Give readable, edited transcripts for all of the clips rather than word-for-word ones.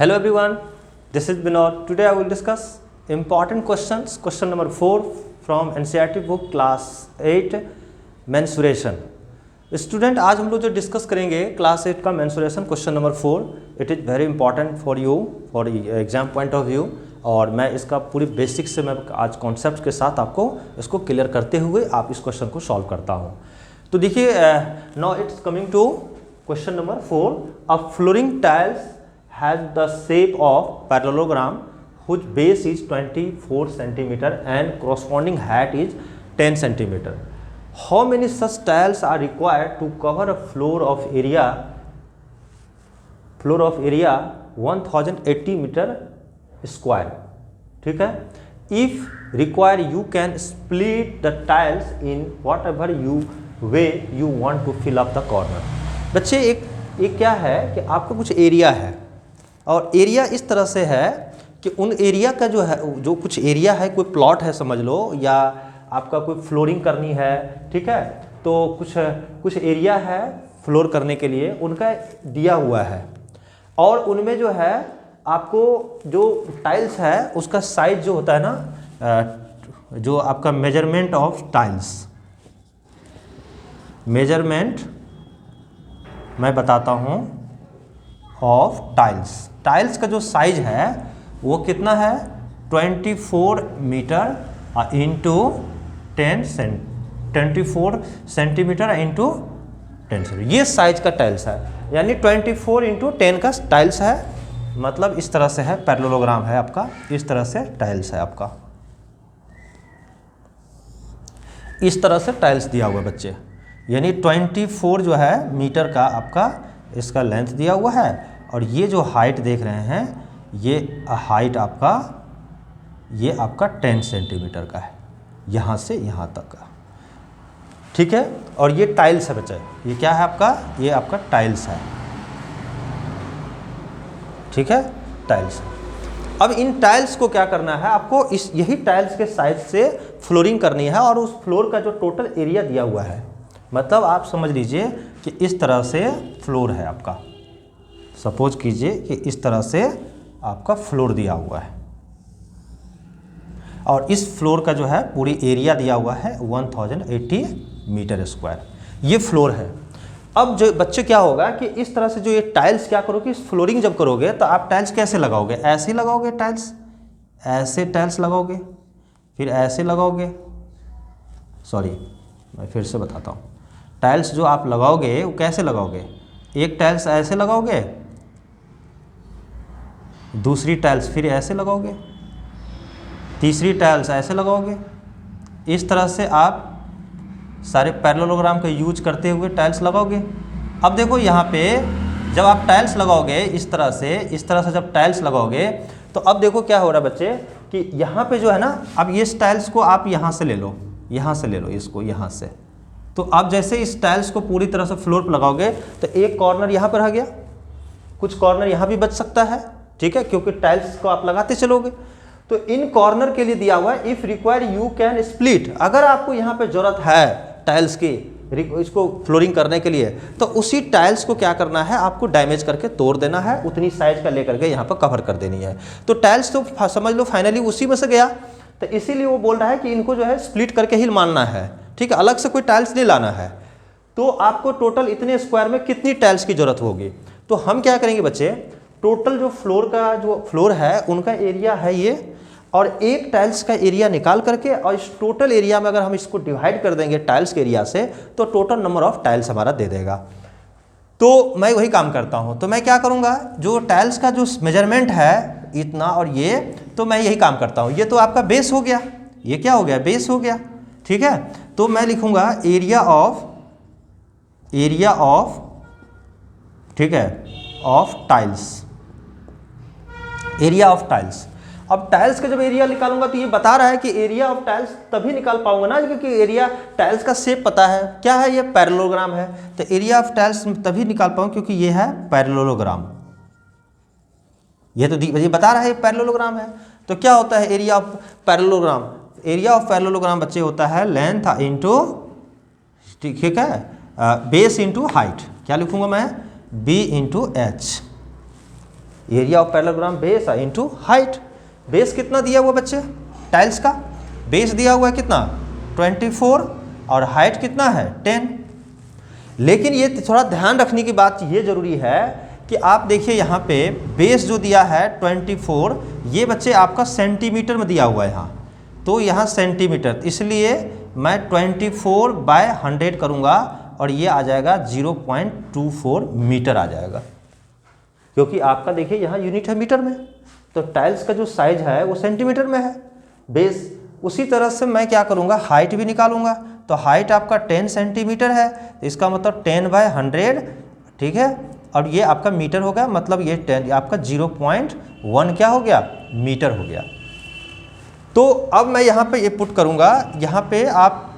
Hello everyone, this is Vinod. Today I will discuss important questions. Question number 4 from NCERT book class 8 mensuration. Student आज हम लोग जो discuss करेंगे class 8 का mensuration question number 4. It is very important for you for exam point of view और मैं इसका पूरी बेसिक से मैं आज कॉन्सेप्ट के साथ आपको इसको क्लियर करते हुए आप इस क्वेश्चन को सॉल्व करता हूँ. तो देखिए now it's coming to question number 4. A flooring tiles has the shape of parallelogram whose base is 24 centimeter and corresponding height is 10 centimeter. How many such tiles are required to cover a floor of area 1080 meter square? ठीक है. If required you can split the tiles in whatever way you want to fill up the corner. बच्चे एक क्या है कि आपका कुछ area है और एरिया इस तरह से है कि उन एरिया का जो है जो कुछ एरिया है कोई प्लॉट है समझ लो या आपका कोई फ्लोरिंग करनी है. ठीक है. तो कुछ एरिया है फ्लोर करने के लिए उनका दिया हुआ है और उनमें जो है आपको जो टाइल्स है उसका साइज जो होता है ना जो आपका मेजरमेंट ऑफ टाइल्स मेजरमेंट मैं बताता हूँ ऑफ टाइल्स का जो साइज है वो कितना है 24 metre into 24 centimetre into 10 centimetre. ये साइज का टाइल्स है यानी 24 इंटू 10 का टाइल्स है. मतलब इस तरह से है पैरेललोग्राम है आपका. इस तरह से टाइल्स है आपका. इस तरह से टाइल्स दिया हुआ बच्चे यानी 24 जो है मीटर का आपका इसका लेंथ दिया हुआ है और ये जो हाइट देख रहे हैं ये हाइट आपका ये आपका 10 सेंटीमीटर का है यहाँ से यहाँ तक का. ठीक है. और ये टाइल्स है बच्चे. ये क्या है आपका ये आपका टाइल्स है. ठीक है. टाइल्स. अब इन टाइल्स को क्या करना है आपको यही टाइल्स के साइज से फ्लोरिंग करनी है और उस फ्लोर का जो टोटल एरिया दिया हुआ है मतलब आप समझ लीजिए कि इस तरह से फ्लोर है आपका. सपोज कीजिए कि इस तरह से आपका फ्लोर दिया हुआ है और इस फ्लोर का जो है पूरी एरिया दिया हुआ है 1080 मीटर स्क्वायर. ये फ्लोर है. अब जो बच्चे क्या होगा कि इस तरह से जो ये टाइल्स क्या करोगे इस फ्लोरिंग जब करोगे तो आप टाइल्स कैसे लगाओगे. ऐसे ही लगाओगे टाइल्स. ऐसे टाइल्स लगाओगे फिर ऐसे लगाओगे. सॉरी मैं फिर से बताता हूँ. टाइल्स जो आप लगाओगे वो कैसे लगाओगे. एक टाइल्स ऐसे लगाओगे दूसरी टाइल्स फिर ऐसे लगाओगे तीसरी टाइल्स ऐसे लगाओगे. इस तरह से आप सारे पैरेललोग्राम का यूज करते हुए टाइल्स लगाओगे. अब देखो यहाँ पे जब आप टाइल्स लगाओगे इस तरह से जब टाइल्स लगाओगे तो अब देखो क्या हो रहा है बच्चे कि यहाँ पे जो है ना अब ये टाइल्स को आप यहाँ से ले लो इसको यहाँ से. तो आप जैसे इस टाइल्स को पूरी तरह से फ्लोर पर लगाओगे तो एक कॉर्नर यहाँ पर आ गया. कुछ कॉर्नर यहाँ भी बच सकता है. ठीक है. क्योंकि टाइल्स को आप लगाते चलोगे. तो इन कॉर्नर के लिए दिया हुआ है if require you can split. अगर आपको यहाँ पे जरूरत है टाइल्स की इसको फ्लोरिंग करने के लिए तो उसी टाइल्स को क्या करना है आपको डैमेज करके तोड़ देना है. उतनी साइज का लेकर के यहाँ पर कवर कर देनी है. तो टाइल्स तो समझ लो फाइनली उसी में से गया. तो इसीलिए वो बोल रहा है कि इनको जो है स्प्लिट करके ही मानना है. ठीक है. अलग से कोई टाइल्स नहीं लाना है. तो आपको टोटल इतने स्क्वायर में कितनी टाइल्स की जरूरत होगी. तो हम क्या करेंगे बच्चे टोटल जो फ्लोर है उनका एरिया है ये और एक टाइल्स का एरिया निकाल करके और इस टोटल एरिया में अगर हम इसको डिवाइड कर देंगे टाइल्स के एरिया से तो टोटल नंबर ऑफ टाइल्स हमारा दे देगा. तो मैं वही काम करता हूँ. तो मैं क्या करूँगा जो टाइल्स का जो मेजरमेंट है इतना और ये तो मैं यही काम करता हूँ. ये तो आपका बेस हो गया. ये क्या हो गया बेस हो गया. ठीक है. तो मैं लिखूँगा एरिया ऑफ ठीक है of tiles. Area of tiles. अब टाइल्स का जब एरिया निकालूंगा तो ये बता रहा है कि एरिया ऑफ टाइल्स तभी निकाल पाऊंगा ना क्योंकि एरिया टाइल्स का शेप पता है क्या है ये पैरेललोग्राम है. तो एरिया ऑफ टाइल्स तभी निकाल पाऊंगा क्योंकि ये है पैरेललोग्राम. ये तो ये बता रहा है ये पैरेललोग्राम है. तो क्या होता है area of parallelogram. Area of parallelogram बच्चे होता है लेंथ इंटू ठीक है बेस इंटू हाइट. क्या लिखूंगा मैं B into H. Area of parallelogram base into height. Base कितना दिया हुआ बच्चे टाइल्स का? बेस दिया हुआ है कितना 24 और हाइट कितना है 10। लेकिन ये थोड़ा ध्यान रखने की बात ये ज़रूरी है कि आप देखिए यहाँ पे बेस जो दिया है 24, ये बच्चे आपका सेंटीमीटर में दिया हुआ है यहाँ, तो यहाँ सेंटीमीटर, इसलिए मैं 24/100 करूँगा और ये आ जाएगा 0.24 मीटर आ जाएगा, क्योंकि आपका देखिए यहाँ यूनिट है मीटर में, तो टाइल्स का जो साइज है वो सेंटीमीटर में है बेस। उसी तरह से मैं क्या करूँगा हाइट भी निकालूंगा, तो हाइट आपका 10 सेंटीमीटर है, तो इसका मतलब 10/100, ठीक है, और ये आपका मीटर हो गया, मतलब ये 10 आपका 0.1 क्या हो गया मीटर हो गया। तो अब मैं यहाँ पे ये पुट करूँगा, यहाँ पे आप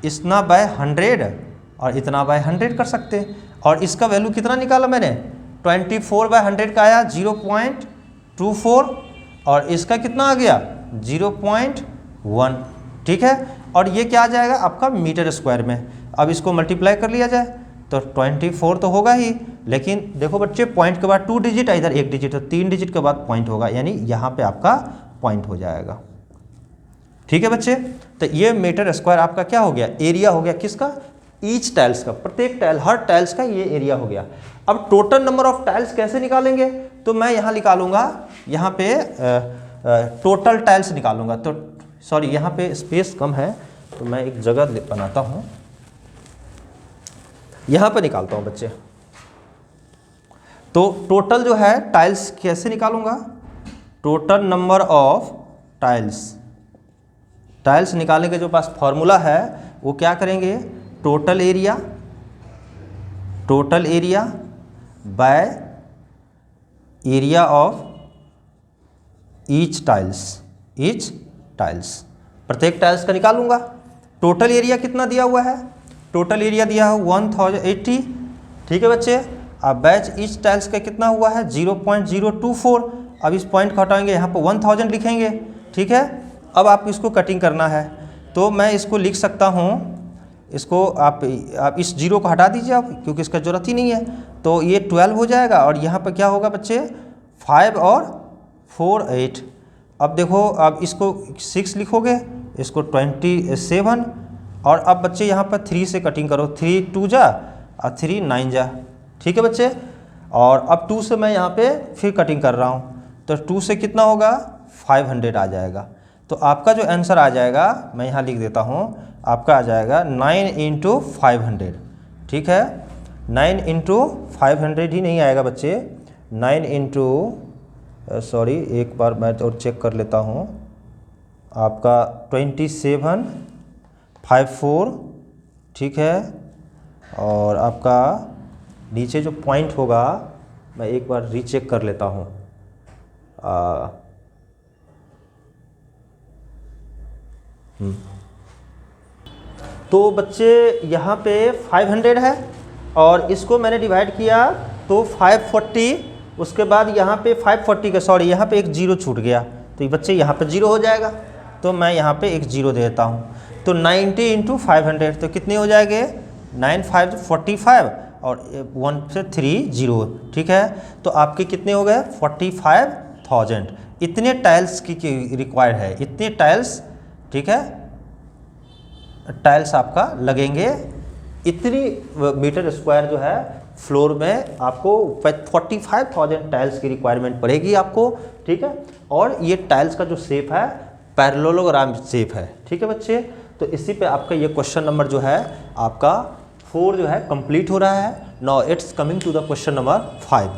इतना बाय 100 और इतना बाय 100 कर सकते हैं, और इसका वैल्यू कितना निकाला मैंने 24/100 का आया 0.24 और इसका कितना आ गया 0.1, ठीक है, और ये क्या आ जाएगा आपका मीटर स्क्वायर में। अब इसको मल्टीप्लाई कर लिया जाए तो 24 तो होगा ही, लेकिन देखो बच्चे पॉइंट के बाद 2 डिजिट है, इधर 1 डिजिट, तो 3 डिजिट के बाद पॉइंट होगा, यानी यहाँ पे आपका पॉइंट हो जाएगा, ठीक है बच्चे। तो ये मीटर स्क्वायर आपका क्या हो गया एरिया हो गया किसका ईच टाइल्स का, प्रत्येक टाइल हर टाइल्स का ये एरिया हो गया। अब टोटल नंबर ऑफ टाइल्स कैसे निकालेंगे, तो मैं यहाँ निकालूंगा, यहाँ पे टोटल टाइल्स निकालूंगा, तो सॉरी यहाँ पे स्पेस कम है तो मैं एक जगह बनाता हूँ, यहाँ पे निकालता हूँ बच्चे। तो टोटल जो है टाइल्स कैसे निकालूंगा, टोटल नंबर ऑफ टाइल्स निकालने के जो पास फॉर्मूला है वो क्या करेंगे, total area by area of each tiles, प्रत्येक टाइल्स का निकालूंगा। टोटल एरिया कितना दिया हुआ है, टोटल एरिया दिया है 1080, ठीक है बच्चे। अब बैच ईच टाइल्स का कितना हुआ है 0.024, अब इस पॉइंट को हटाएंगे, यहाँ पर 1000 लिखेंगे, ठीक है। अब आप इसको कटिंग करना है, तो मैं इसको लिख सकता हूँ, इसको आप इस जीरो को हटा दीजिए आप, क्योंकि इसका ज़रूरत ही नहीं है, तो ये 12 हो जाएगा, और यहाँ पर क्या होगा बच्चे 5 और 4 8। अब देखो अब इसको 6 लिखोगे, इसको 27, और अब बच्चे यहाँ पर 3 से कटिंग करो, 3 2 जा और 3 9 जा, ठीक है बच्चे। और अब 2 से मैं यहाँ पे फिर कटिंग कर रहा हूँ, तो 2 से कितना होगा 500 आ जाएगा। तो आपका जो आंसर आ जाएगा मैं यहाँ लिख देता हूँ, आपका आ जाएगा 9 × 500, ठीक है। 9 × 500 ही नहीं आएगा बच्चे, 9 सॉरी एक बार मैं और चेक कर लेता हूँ, आपका 2754, ठीक है। और आपका नीचे जो पॉइंट होगा मैं एक बार रीचेक कर लेता हूँ, तो बच्चे यहाँ पे 500 है और इसको मैंने डिवाइड किया तो 540, उसके बाद यहाँ पे 540 का सॉरी यहाँ पे एक जीरो छूट गया, तो ये बच्चे यहाँ पे जीरो हो जाएगा, तो मैं यहाँ पे एक जीरो दे देता हूँ। तो 90 × 500 तो कितने हो जाएंगे 9 5 45 और 1 से 3 0, ठीक है। तो आपके कितने हो गए 45,000, इतने टाइल्स की रिक्वायर्ड है, इतने टाइल्स, ठीक है, टाइल्स आपका लगेंगे, इतनी मीटर स्क्वायर जो है फ्लोर में आपको 45,000 टाइल्स की रिक्वायरमेंट पड़ेगी आपको, ठीक है। और ये टाइल्स का जो शेप है पैरेललोग्राम शेप है, ठीक है बच्चे। तो इसी पे आपका ये क्वेश्चन नंबर जो है आपका 4 जो है कंप्लीट हो रहा है। Now it's coming to the question number 5।